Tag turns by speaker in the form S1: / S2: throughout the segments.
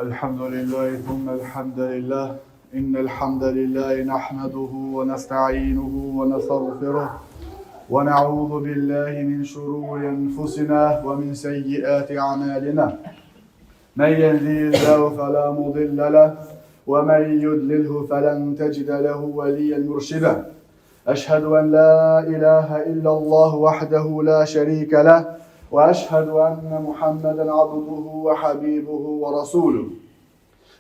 S1: الحمد لله ثم الحمد لله إن الحمد لله نحمده ونستعينه ونستغفره ونعوذ بالله من شرور أنفسنا ومن سيئات أعمالنا من يهده الله فلا مضل له ومن يضلله فلن تجد له وليا مرشدا أشهد أن لا إله إلا الله وحده لا شريك له وأشهد أن محمدا عبده وحبيبه ورسوله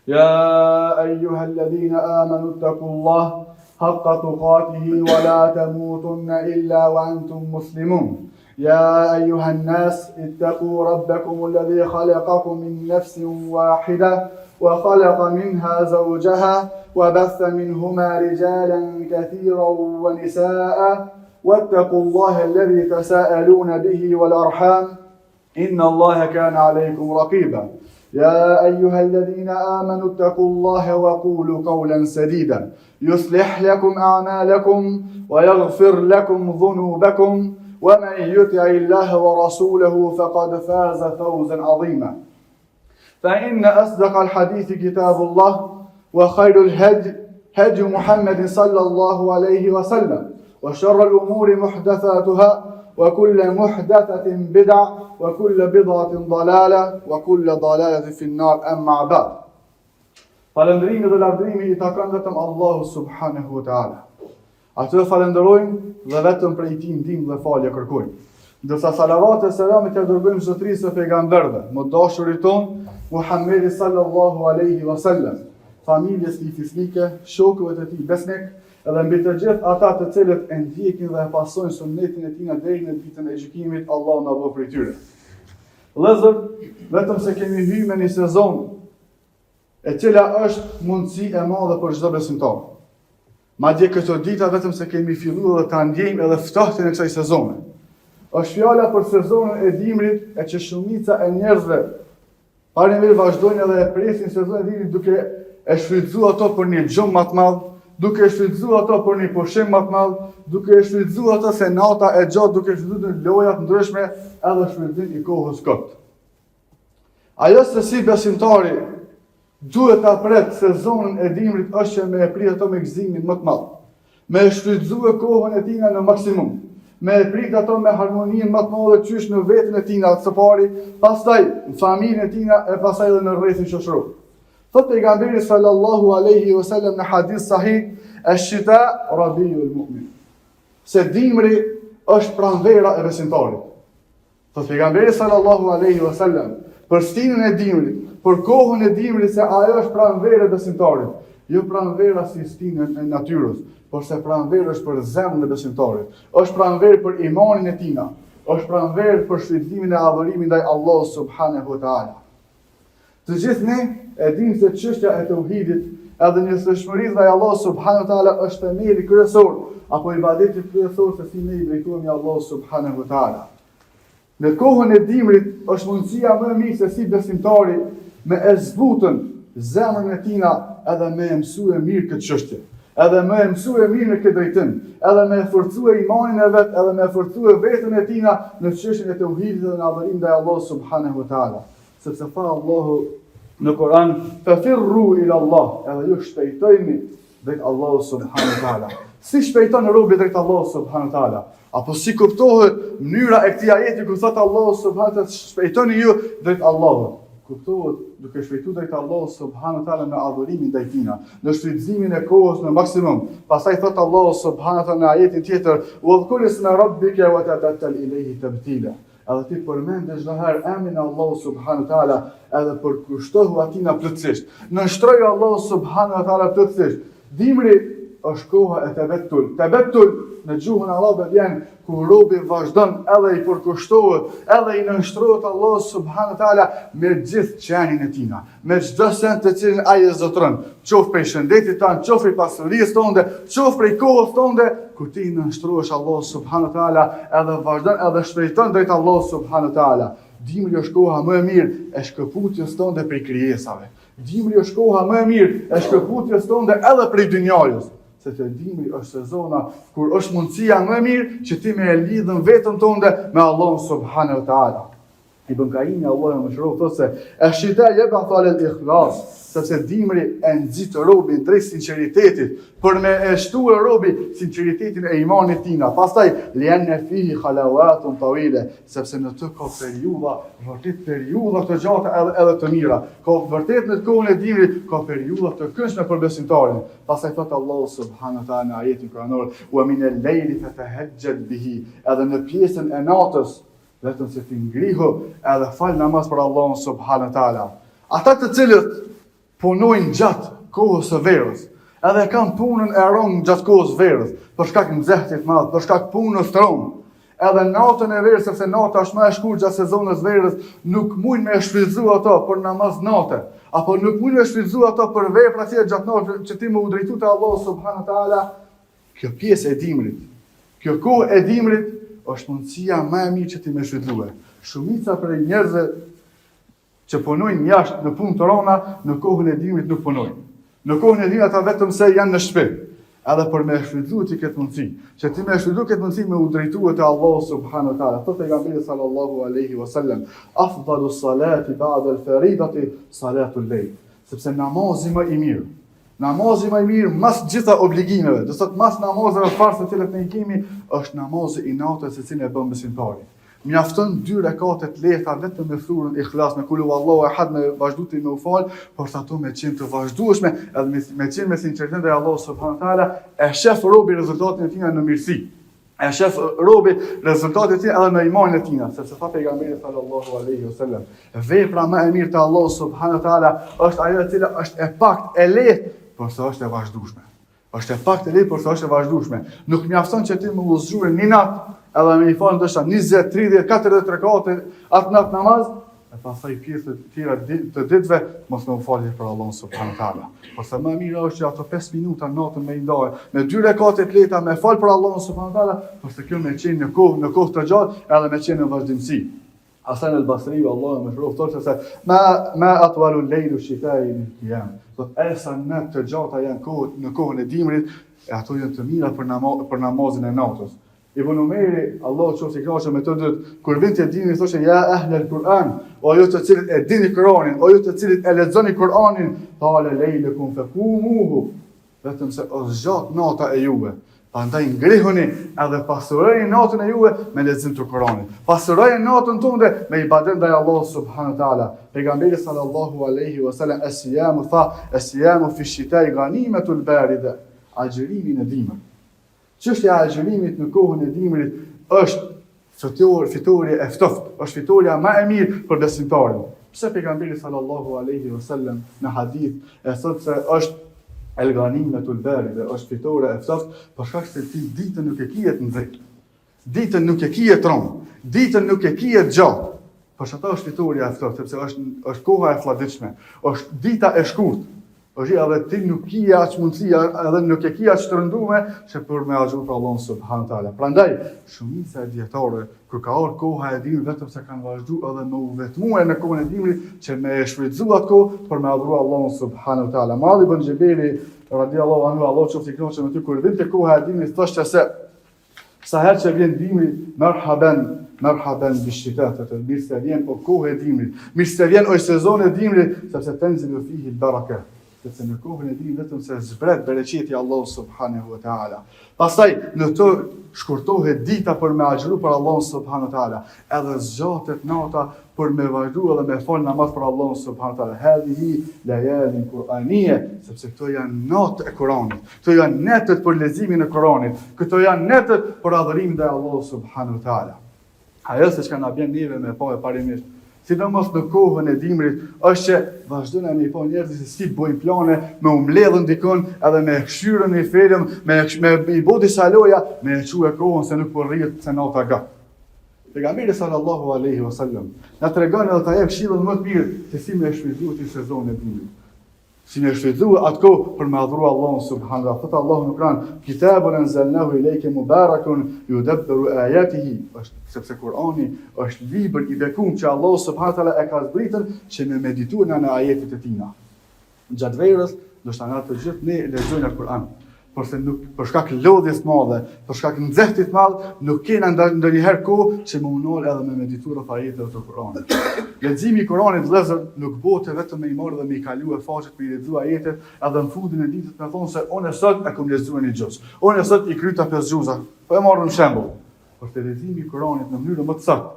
S1: يا أيها الذين آمنوا اتقوا الله حق تقاته ولا تموتن إلا وأنتم مسلمون يا أيها الناس اتقوا ربكم الذي خلقكم من نفس واحدة وخلق منها زوجها وبث منهما رجالا كثيرا ونساء واتقوا الله الذي تساءلون به والأرحام إن الله كان عليكم رقيبا يا أيها الذين آمنوا اتقوا الله وقولوا قولا سديدا يصلح لكم أعمالكم ويغفر لكم ذنوبكم ومن يطع الله ورسوله فقد فاز فوزا عظيما فإن أصدق الحديث كتاب الله وخير الهدي هدي محمد صلى الله عليه وسلم وشر الأمور محدثاتها وكل محدثة بدعة وكل بدعة ضلالة وكل ضلالة في النار أما بعد. Falëndrimi dhe lavdrimi I takon vetëm Allahu subhanahu wa taala. Atë falenderojmë dhe vetëm prej Tij ndihmë dhe falje kërkojmë. Ndërsa salavat e selamit e dërgojmë zotërisë së pejgamberëve, më dashurit ton Muhammedi sallallahu alaihi wasallam, familjes tij fisnike, shokëve të tij besnik, edhe mbi të gjithë ata të cilët e ndjekin dhe e pasojnë sunetin e tij deri në ditën e gjykimit, Allahu na bëj prej tyre. Vëllezër, vetëm se kemi hyrë në një sezon e cila është mundësi e madhe për çdo besimtar. Madje këto dita vetëm se kemi filluar dhe ta ndjejmë edhe ftohtin e kësaj sezone. Është fjala për sezonën e dimrit e që shumica e njerëzve parimisht vazhdojnë edhe e presin sezonën e dimrit duke e shfrytzuar ato për një gjumë më të madh, duke e shfrytzuar ato për një pushim më të madh, duke e shfrytzuar ato se nata e gjatë, duke shfrytzuar loja të ndryshme edhe shfrytëzim I kohës kot. Ajo se si besimtari duhet ta pret sezonën e dimrit është që me e prit ato me gëzimin më të madh, me e shfrytzuar kohën e tina në maksimum, me e prit ato me harmoninë më të madhe qysh në veten e tina së pari, pastaj në familjen e tina e pastaj edhe në rrethin shoqëror. Thot pejgamberi sallallahu alaihi wasallam në hadith sahih, "Ash-shita rabiul mu'min." Se dimri është pranvera e besimtarit. Thot pejgamberi sallallahu alaihi wasallam për stinën e dimrit, për kohën e dimrit se ajo është pranvera e besimtarit, jo pranvera si stinën e natyrës, por se pranverë është për zemrën e besimtarit, është pranverë për imanin e tina, është pranverë për shfrytëzimin e adhurimit ndaj Allahut subhanahu wa taala. Të gjithë ne e dimë se çështja e tauhidit edhe njësojshmërisë ndaj Allahut subhanahu wa taala është themeli kryesor apo ibadeti kryesor se si ne I drejtohemi Allahut subhanahu wa taala. Në kohën e dimrit është mundësia më e mirë se si besimtari me e zbutën zemrën e tina edhe me e mësue mirë këtë çështje, edhe me e mësue mirë në këtë drejtim, edhe me e forcue imanin e vet, edhe me e forcue veten e tina në çështjen e tauhidit dhe në adhurim ndaj Allahut subhanahu wa taala. Sepse tha Allahu në Kur'an, "Fafirru ila Allah", edhe ju shpejtojni drejt Allahut subhanahu wa taala. Si shpejton robi drejt Allahut subhanahu wa taala? Apo si kuptohet mënyra e këtij ajeti ku thot Allahu subhanahu wa taala, "Shpejtoni ju drejt Allahut"? Kuptohet duke shpejtuar drejt Allahut subhanahu wa taala në adhurimin ndaj tina, në shfrytëzimin e kohës në maksimum. Pastaj thot Allahu subhanahu wa taala në ajetin tjetër, "Wadhkur isma rabbika wa tabattal ilayhi tabtila." Edhe ti përmendesh çdo herë emrin e Allahut subhanahu wa taala, edhe përkushtohu atij na plotësisht. Nënshtroju Allahu subhanahu wa taala plotësisht. Dimri është koha e tebettul. Tebettul në gjuhën arabe vjen kur robi vazhdon edhe I përkushtohet, edhe I nënshtrohet Allahu subhanahu wa taala me gjithë qenin e tina, me çdo send të cilin ai e zotron, qoftë prej shëndetit tan, qoftë prej pasurisë tonde, qoftë prej kohës tonde, kur ti nënshtrohesh Allahu subhanahu wa taala, edhe vazhdon edhe shpejton drejt Allahu subhanahu wa taala. Dimri është koha më e mirë e shkëputjes tonde prej krijesave. Dimri është koha më e mirë e shkëputjes tonde edhe prej dynjajës. Se të dimri është sezona kur është mundësia më e mirë që ti me e lidhën vetën tonde me Allahun subhanahu wa taala. Ibn Qayyim Allahu më shëroj thotë se ash-shita yab'athu 'ala al-ikhlas, sepse dimri e nxit robin drejt sinqeritetit për me e shtuar robi sinqeritetin e imanit tina. Pastaj lianna fihi khalawatun tawila, sepse në të ka periudha të gjata edhe të mira. Ka vërtet në kohën e dimrit ka periudha të këndshme për besimtarin. Pastaj thot Allahu subhanahu wa taala në ajetin kuranor: "Wa min al-layli fatahajjad bihi", edhe në pjesën e natës vetëm se ti ngrihu edhe fal namaz për Allahun subhanahu wa taala. Ata të cilët punojnë gjatë kohës së verës, edhe kanë punën e rëndë gjatë kohës verës, për shkak nxehtit madh, për shkak punës të rëndë, edhe natën e verës, sepse nata është më e shkurtër gjatë sezonit verës, nuk mund me shfrytëzu ato për namaz natë, apo nuk mund me shfrytëzu ato për vepra të gjatë natës që ti më u drejtu te Allahu subhanahu wa taala. Kjo pjesë e dimrit, kjo kohë e dimrit është mundësia më e mirë që ti më shfrytëzue. Shumica për njerëzve që punojnë jashtë në punë të rona, në kohën e dimrit nuk punojnë. Në kohën e dimrit ata vetëm se janë në shtëpi. Edhe për me shfrytëzuar ti këtë mundësi, që ti më shfrytëzu këtë mundësi me u drejtuar te Allahu subhanahu wa taala. Thotë pejgamberi sallallahu alaihi wasallam: "Afdalu salati ba'da al-faridati salatu al-layl", sepse namazi më i mirë, mas gjitha obligimeve, do thot mas namazeve farsë të cilat ne i kemi, është namazi i natës se cilin e bën besimtari. Mjafton 2 rekate të lehta vetëm me surën Ikhlas, me kulu Allahu ahad, me vazhduti me u fal, por ato me qenë të vazhdueshme, edhe me qenë me sinqeritet ndaj Allahut subhanahu wa taala, e shef robi rezultatin e tij në mirësi. E shef robi rezultatin e tij edhe në imanin e tij, sepse tha pejgamberi sallallahu alaihi wasallam: "Vepra më e mirë te Allahu subhanahu wa taala është ajo e cila është e paktë, e lehtë, por sa është e vazhdueshme." Është e paktë e lehtë, por sa është e vazhdueshme. Nuk mjafton që ti më udhëzoj një natë edhe me i falë ndoshta 20, 30, 40 rekate atë natë namaz, e pastaj pjesë të tjera të ditëve mos më falje për Allahun subhanahu wa taala. Por sa më mirë është që ato 5 minuta natën me i ndaj, me 2 rekate të lehta me fal për Allahun subhanahu wa taala, por se kjo me qenë në kohë të gjatë edhe me qenë në vazhdimsi. Hasan al-Basri Allahu më shëroft thotë se ma atwalu al-laylu shifai min qiyam. Do të sa natë të gjata janë në kohën e dimrit, e ato janë të mira për namazin e natës. Ibn Umeri, Allahu qoftë i kënaqur me të dytë, kur vjen te dini thoshte ja ahlul Kur'an, o ju të cilët e dini Kur'anin, o ju të cilët e lexoni Kur'anin, qala lejlakum fakumuhu, vetëm se është gjatë nata e juve. Prandaj ngrihuni edhe pasurojeni natën e juve me lexim të Kur'anit. Pasurojeni natën tënde me ibadet ndaj Allahut subhanahu wa taala. Pejgamberi sallallahu alaihi wasallam as-siyamu fi ash-shita'i ghanimatul barida, agjërimi në dimër. Çështja e agjërimit në kohën e dimrit është fitoria e ftoftë, është fitoria më e mirë për besimtarin. Pse pejgamberi sallallahu alaihi wasallam në hadith e thotë se është el-ghanimatul barida, është fitoria e ftoftë, për shkak se ti ditën nuk e kije të nxehtë. Ditën nuk e kije të rëndë, ditën nuk e kije të gjatë. Për shkak është fitoria e ftoftë, sepse është koha e fladitshme, është dita e shkurtë. Është edhe ti nuk kije aq mundësia, edhe nuk e kije aq të rëndume që për me agjëruar për Allahun subhanahu wa taala. Prandaj shumica e dietarëve kur ka ardhur koha e dimrit vetëm se kanë vazhduar edhe me u vetmuar në kohën e dimrit që me e shfrytëzuar atë kohë për me adhuruar Allahun subhanahu wa taala. Muadh ibn Jabeli radiallahu anhu, Allahu qoftë i kënaqur me ty, kur vinte koha e dimrit thoshte se sa herë që vjen dimri, merhaban bishita, mirë se vjen o kohë e dimrit, mirë se vjen o sezon e dimrit, sepse tenzilu fihi al-baraka. Sepse në kohën e dimrit vetëm se zbret bereqeti Allahu subhanahu wa taala. Pastaj në të shkurtohet dita për me agjëru për Allahun subhanahu wa taala, edhe zgjatet nata për me vazhdu edhe me fal namaz për Allahun subhanahu wa taala. Hadhihi layalin qur'aniyya, sepse këto janë natë e Kuranit, këto janë netët për leximin e Kuranit, këto janë netët për adhurimin ndaj Allahut subhanahu wa taala. Ajo se çka na bën neve me pa e parimisht, sidomos në kohën e dimrit, është që vazhdojnë me i pa njerëzit se si bojnë plane, me u mbledhën dikon, edhe me këshyrën i felëm, me i bo disa loja, me e quë kohën se nuk po rrihet se nata gat. Pejgamberi sallallahu alaihi wasallam na tregon edhe ta jep këshillën më të mirë se si me shfrytzuar ti sezonin e dimrit. Si me shfrytzuar atë kohë për me adhuruar Allahun subhanahu wa taala. Thot Allahu në Kur'an: "Kitabun anzalnahu ilayka mubarakun yudabbiru ayatihi", sepse Kur'ani është libër i bekuar që Allahu subhanahu wa taala e ka zbritur që me medituar në ajetet e tina. Gjatë verës, do të thonë të gjithë ne lexojmë Kur'an. Përse nuk për shkak lodhjes madhe, për shkak nxehtit madh, nuk kena ndonjëherë kohë që më unol edhe me meditu rreth ajeteve të Kuranit. Leximi i Kuranit vëllezër nuk bëhet vetëm me i marrë dhe me i kaluar faqet për i lexuar ajetet, edhe në fundin e ditës me thonë se unë sot e kam lexuar një gjuz. Unë sot i kryta 5 gjuza. Po e marrëm shembull. Por te leximi i Kuranit në mënyrë më të saktë,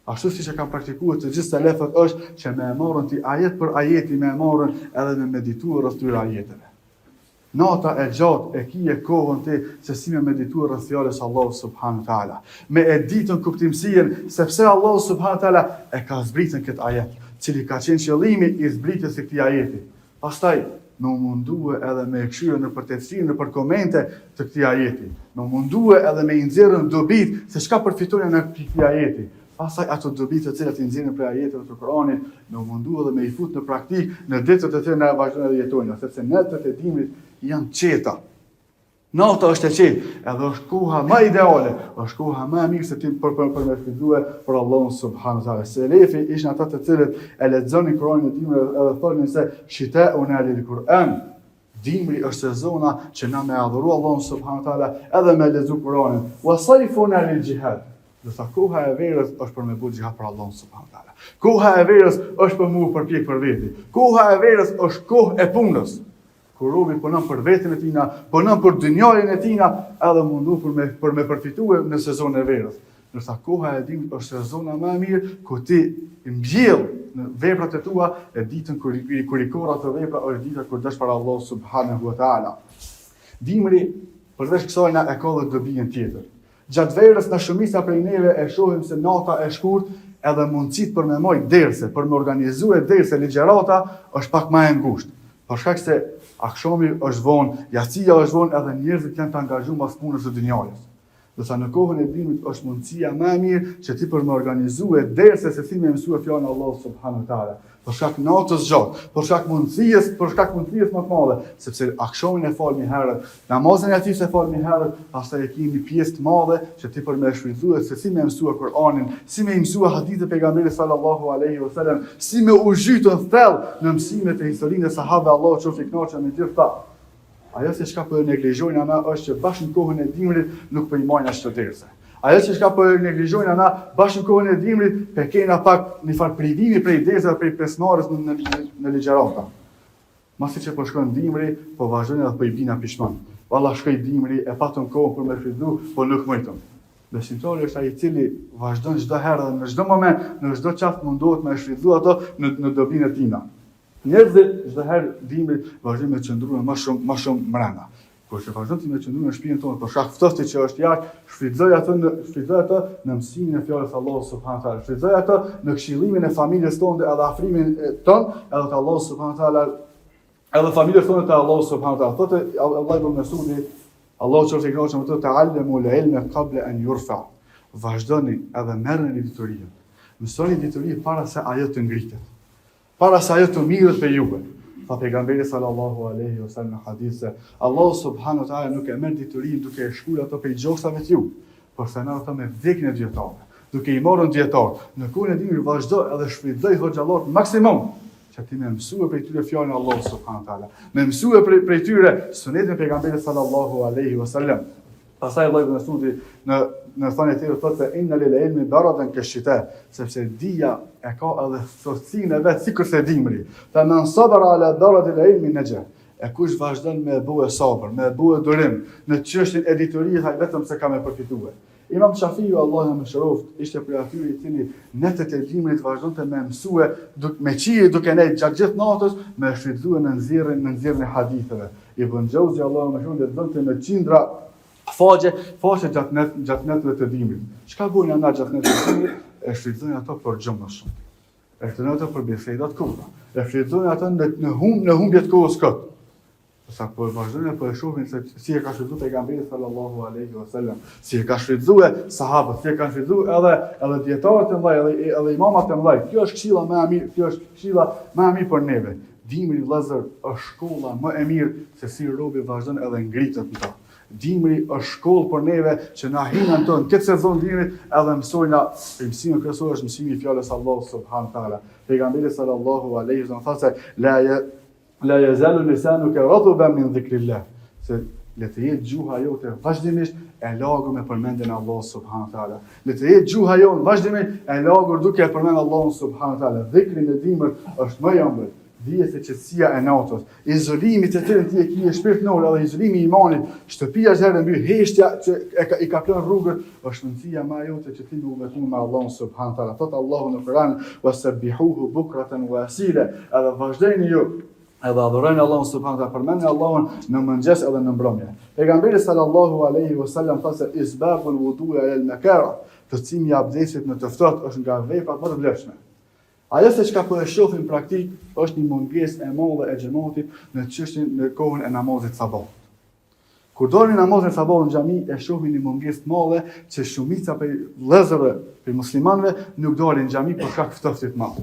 S1: ashtu siç e kanë praktikuar të gjithë selefët, është që me marrën ti ajet për ajeti, me marrën edhe me medituar rreth këtyre ajeteve. Nata e gjatë e kije kohën ti se si me medituar rreth fjalës Allahu subhanahu wa taala. Me e ditën kuptimsinë sepse Allahu subhanahu wa taala e ka zbritën këtë ajet, cili ka qenë qëllimi i zbritjes së këtij ajeti. Pastaj më mundue edhe me këshyre në përtetësinë, në për komente të këtij ajeti. Më mundue edhe me i nxjerrën dobit se çka përfitojnë në këtij ajeti. Pastaj ato dobi të cilat i nxjerrin prej ajeteve të Kuranit, më mundu edhe me i fut në praktik në ditët e tjera na vazhdojnë të jetojnë, sepse natët e dimrit janë qeta. Nata është e qetë, edhe është koha më ideale, është koha më e mirë se ti për me fituar për Allahun subhanahu wa taala. Selefi ishin ata të cilët e lexonin Kuranin e dimrit edhe thonin se shita'un lil Quran. Dimri është sezona që na me adhuru Allahun subhanahu wa taala edhe me lexu Kuranin. Wa sayfun lil jihad. Do sa koha e verës është për me bëj xhihad për Allahun subhanahu wa taala. Koha e verës është për mua përpjek për veti. Koha e verës është kohë e punës. Kur robi punon për veten e tina, punon për dynjalin e tina, edhe mundu për me përfituar në sezonën e verës. Ndërsa koha e dimrit është sezona më e mirë ku ti mbjell në veprat e tua e ditën kur i korra të vepra është dita kur dash para Allahut subhanahu wa taala. Dimri përveç kësaj na e ka edhe dobin tjetër. Gjatë verës në shumica prej neve e shohim se nata e shkurt edhe mundësit për me mojt derse, për me organizue derse, ligjërata është pak më e ngushtë. Për shkak se akşami është vonë, jacia është vonë edhe njerëzit janë të angazhuar mas punës së dynjalës. Dorsa në kohën e dimrit është mundësia më e mirë që ti për me organizue derse se si me mësua fjalën Allahu subhanahu wa taala. Për shkak natës gjatë, për shkak mundësisë më të madhe, sepse akşamin e fal një herët, namazin e atij se fal një herët, pastaj e kemi pjesë të madhe që ti për me shfrytzuar se si me mësua Kur'anin, si me mësua hadithe pejgamberit sallallahu alaihi wasallam, si me u zhytën thellë në mësimet e historinë e sahabëve Allahu qoftë i kënaqur me gjithë ta. Ajo se çka po e neglizhojnë ana është që bashkë në kohën e dimrit nuk po i marrin ashtu derse. Ajo që çka po e neglizhojnë ana bashkë në kohën e dimrit pe kena pak një farë privimi prej dersave prej pesmarrës në ligjërata. Masi që po shkon dimri, po vazhdojnë edhe po i bina pishman. Valla shkoi dimri e patëm kohën për me fitu, po nuk mojtëm. Besimtari është ai i cili vazhdon çdo herë dhe në çdo moment, në çdo çast mundohet me shfrytzu ato në dobinë e tina. Njerëzit çdo herë dimrit vazhdojnë me qëndruar më shumë brenda. Kur që vazhdon ti me qëndruar në shtëpinë tonë, për shkak ftohtit që është jashtë, shfrytëzoj ato në mësimin e fjalës Allahu subhanahu wa taala. Shfrytëzoj ato në këshillimin e familjes tonë edhe afrimin tonë, edhe te Allahu subhanahu wa taala, edhe familjes tonë te Allahu subhanahu wa taala. Thotë Allah ibn Mesudi, Allahu qoftë i kënaqur me të ta'allamu al-ilma qabla an yurfa. Vazhdoni edhe merrni diturinë. Mësoni diturinë para se ajo të ngritet. Para se ajo të mirët për juve. Tha pejgamberi sallallahu alaihi wasallam në hadith se Allahu subhanahu wa taala nuk e merr diturinë duke e shkuar ato prej gjoksave të ju, por se na ato me vdekjen e dietarëve. Duke i marrën dietar, në kohën e dimrit vazhdo edhe shfrytëzoi hoxhallar maksimum që ti më mësua prej tyre fjalën e Allahut subhanahu wa taala. Më mësua prej tyre sunetin e pejgamberit sallallahu alaihi wasallam. Pastaj Allah ibn Mesudi në thënë e tjerë thotë se inna lil ilmi daradan kashita, sepse dia e ka edhe thosinë vet sikur se dimri. Fa man sabara ala darad al ilmi naja. E kush vazhdon me bëu sabër, me bëu durim në çështjen e diturisë, ai vetëm se ka me përfituar. Imam Shafiu Allahu më shëroft, ishte prej atyre i cili netët e dimrit vazhdonte me mësue me qije duke ne gjatë gjithë natës me shfrytzuar në nxjerrjen e haditheve. Ibn Jauzi Allahu më shëroft donte me qindra faqe gjatë netëve të dimrit. Çka bujnë ana gjatë netëve të dimrit? E shfrytëzojnë ato për gjë më shumë. E shfrytëzojnë ato për biseda të kurtha. E shfrytëzojnë ato në humbje të kohës këtë. Sa po vazhdojnë po e shohin se si e ka shfrytzuar pejgamberi sallallahu alaihi wasallam, si e ka shfrytzuar sahabët, si e kanë shfrytzuar edhe dietarët e mëdhenj, edhe imamat e mëdhenj. Kjo është këshilla më e mirë, kjo është këshilla më e mirë për neve. Dimri vëllazër është shkolla më e mirë se si robi vazhdon edhe ngritet në to. Dimri është shkollë për neve që na hinën tonë këtë sezon dimrit edhe mësojna mësimin kryesor është mësimi i fjalës Allahu subhanahu wa taala. Pejgamberi sallallahu alaihi wasallam thotë la yazalu lisanuka ratuban min dhikrillah. Se Le të jetë gjuha jote vazhdimisht e lagur me përmendjen e Allahut subhanahu wa taala. Le të jetë gjuha jote vazhdimisht e lagur duke e përmendur Allahun subhanahu wa taala. Dhikri në dimër është më i ëmbël. Dije se qetësia e natës, izolimi të cilën ti e ke shpirtëror, edhe izolimi i imanit, shtëpia që mbi heshtja që i ka klon rrugën, është mundësia më e jote që ti të udhëton me Allahun subhanahu wa taala. Thot Allahu në Kur'an: "Wasabbihuhu bukratan wa asila." Edhe vazhdoni ju edhe adhurojnë Allahun subhanahu wa taala, përmendni Allahun në mëngjes edhe në mbrëmje. Pejgamberi sallallahu alaihi wasallam thotë se isbabul wudu'i ala al-makara, përcimi i abdesit në të ftohtë është nga veprat më të vlefshme. Ajo se çka po e shohim praktik është një mungesë e madhe e xhamatit në çështjen në kohën e namazit sabah. Kur dolin namazin sabah në xhami e shohim një mungesë të madhe që shumica prej vëllezërve, prej muslimanëve nuk dalin në xhami për shkak të ftoftit të madh.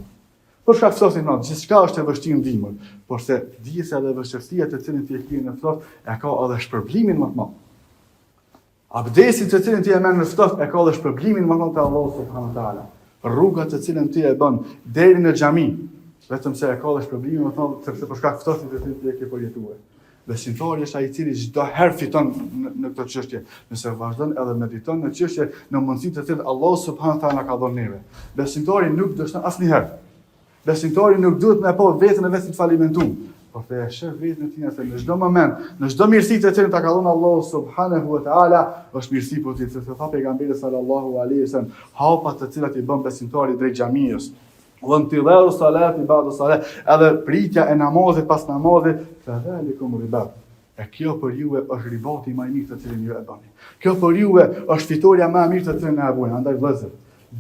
S1: Për shkak të ftoftit të madh, gjithçka është e vështirë në dimër, por se dijesa dhe vështirësia të cilën ti e ke në ftoft e ka edhe shpërblimin më të madh. Abdesi të cilën ti e merr në ftoft e ka edhe shpërblimin më të madh te Allahu subhanahu wa taala. Rruga të cilën ti e bën deri në xhami, vetëm se e ka dhe shpërblimin më të madh sepse për shkak të ftoftit të cilën ti e ke përjetuar. Besimtari është ai i cili çdo herë fiton në këtë çështje, nëse vazhdon edhe mediton në çështje në mundësitë të cilat Allahu subhanahu wa taala na ka dhënë neve. Besimtari nuk dështon asnjëherë. Besimtari nuk duhet me pa veten e vetë të falimentuar, por të sheh veten e tij se në çdo moment, në çdo mirësi të cilën ta ka dhënë Allahu subhanahu wa taala, është mirësi për ti, sepse tha pejgamberi sallallahu alaihi wasallam, hapa të cilat i bën besimtari drejt xhamisë, وانتظار الصلاة بعد الصلاة, edhe pritja e namazit pas namazit, fadhalikum ribat. E kjo për juve është ribati më i mirë të cilin ju e bani. Kjo për juve është fitoria më e mirë të cilin e bani. Andaj vëllezër,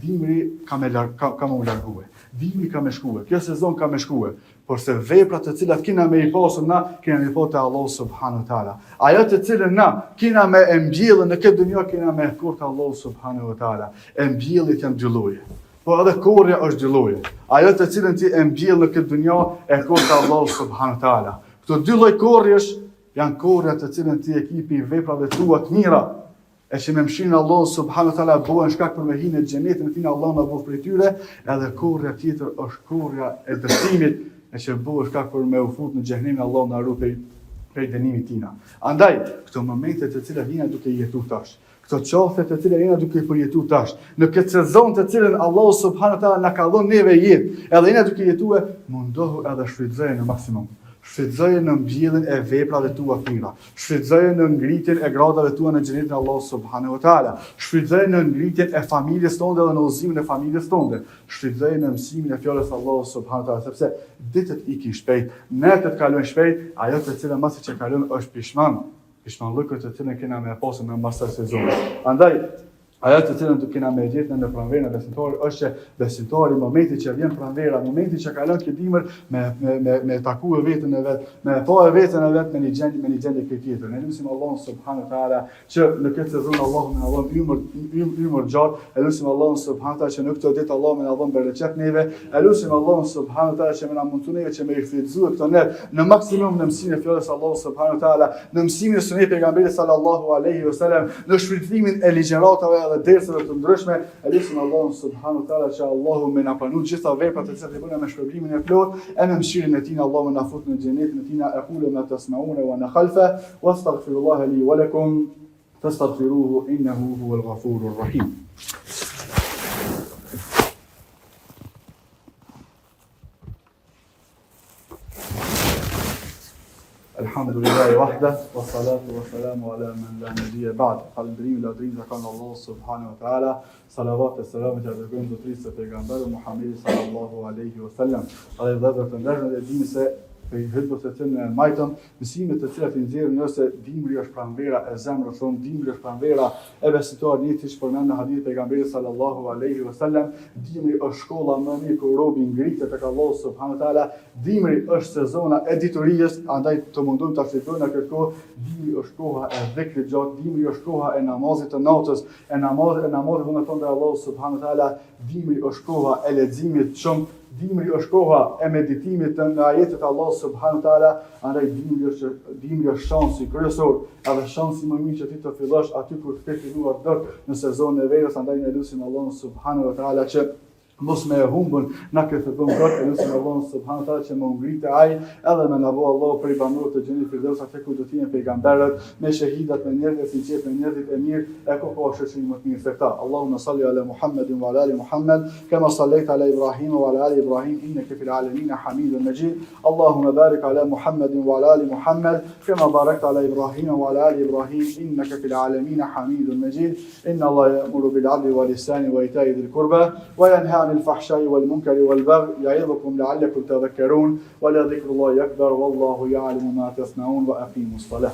S1: dimri ka më largue. Dimri ka më shkuar. Kjo sezon ka më shkuar. Por se veprat të cilat kena me i pasur na, kena me i pasur te Allahu subhanahu wa taala. Ajo të cilën na kena me e mbjellën në këtë dunjë, kena me kur te Allahu subhanahu wa taala. E mbjellit janë dy lloje. Po edhe korrja është dy lloje. Ajo të cilën ti e mbjell në këtë dunjë e kur te Allahu subhanahu wa taala. Këto dy lloj korrjesh janë korrja të cilën ti e kipi veprave tua të mira, e që me mshirin Allahu subhanahu wa taala bëhen shkak për me hinë në xhenetin e tina Allahu na bëf prej tyre, edhe korrja tjetër është korrja e dënimit, e që bëhet shkak për me u fut në xhenemin Allahu na ruaj prej dënimit tina. Andaj, këto momente të cilat jena duke jetu tash, këto qafe të cilat jena duke përjetu tash, në këtë sezon të cilën Allahu subhanahu wa taala na ka dhënë neve jetë, edhe jena duke jetue, mundohu edhe shfrytëzoje në maksimum. Shfrytëzoje në mbjelljen e veprave tua të mira. Shfrytëzoje në ngritjen e gradave tua në xhenetin e Allahut subhanahu wa taala. Shfrytëzoje në ngritjen e familjes tonë dhe në udhëzimin e familjes tonë. Shfrytëzoje në mësimin e fjalës së Allahut subhanahu wa taala, sepse ditët ikin shpejt, netët kalojnë shpejt, ajo të cilën masi që kalon është pishmanllëkët të cilën kena me pasur në mbas kësaj sezoni. Andaj ajo të cilën do kena me gjetë në pranverën e besimtarit është që besimtari momenti që vjen pranvera, momenti që kalon këtë dimër me takuar veten e vet, me pa veten e vet me një gjendje tjetër. Ne lutim Allahun subhanahu wa taala që në këtë sezon Allahu më dhon ymër gjatë, e lutim Allahun subhanahu wa taala që në këtë ditë Allahu më dhon bereqet neve, e lutim Allahun subhanahu wa taala që më na mundson neve që me riflektuar këto në maksimum në mësimin e fjalës së Allahut subhanahu wa taala, në mësimin e sunet pejgamberit sallallahu alaihi wasallam, në shfrytëzimin e ligjëratave dhe dersave të ndryshme. Elusim Allahun subhanahu wa taala që Allahu më na pranoj gjitha veprat e cilat i bëna me shpërblimin e plot, e me mëshirën e Tij Allahu më na fut në xhenetin e Tij. Aqulu ma tasma'una wa ana khalfa wastaghfirullaha li wa lakum fastaghfiruhu innahu huwal ghafurur rahim. Alhamdulillahi wahda, wa salatu wa salamu ala man la nabiyya ba'd. Falënderim ladrim zakon Allah subhanahu wa taala. Salavat e selamet ja dërgojmë zotërisë së pejgamberit Muhamedit sallallahu alaihi wasallam. Ai vëllezër të ndershëm, e dini se për hutbës së cilën e majtëm, mësimet të cilat i nxjerrin nëse dimri është pranvera e zemrës tonë, dimri është pranvera e besimtarit, një siç përmend në hadith pejgamberit sallallahu alaihi wasallam, dimri është shkolla më e mirë kur robi ngritet tek Allahu subhanahu wa taala. Dimri është sezona e diturisë, andaj të mundojmë ta fitojmë në këtë kohë. Dimri është koha e dhikrit gjatë, dimri është koha e namazit të natës, e namazit vullneton te Allahu subhanahu wa taala. Dimri është koha e leximit shumë. Dimri është koha e meditimit në ajetet e Allahut subhanahu wa taala, andaj dimri është shansi kryesor, edhe shansi më mirë që ti të fillosh aty kur të ke filluar dot në sezonin e verës. Andaj ne lutim Allahun subhanahu wa taala që mos me e humbën na këtë të ngrotë e lusim Allahun subhanahu taala që më ngritë ai edhe me na bëu Allahu për i banorët e xhenit Firdaus atë ku do të jenë pejgamberët me shahidat me njerëz të sinqert me njerëzit e mirë e ko shoqëri më të mirë se këta. Allahumma salli ala Muhammedin wa ala ali Muhammad kama sallaita ala Ibrahim wa ala ali Ibrahim innaka fil alamin hamidun majid. Allahumma barik ala Muhammedin wa ala ali Muhammad kama barakta ala Ibrahim wa ala ali Ibrahim innaka fil alamin hamidun majid. Inna Allah ya'muru bil 'adli wal ihsani wa ita'i dhil qurba wa yanha الفحشاء والمنكر والبغي يعظكم لعلكم تذكرون ولذكر الله أكبر والله يعلم ما تصنعون وأقيموا الصلاة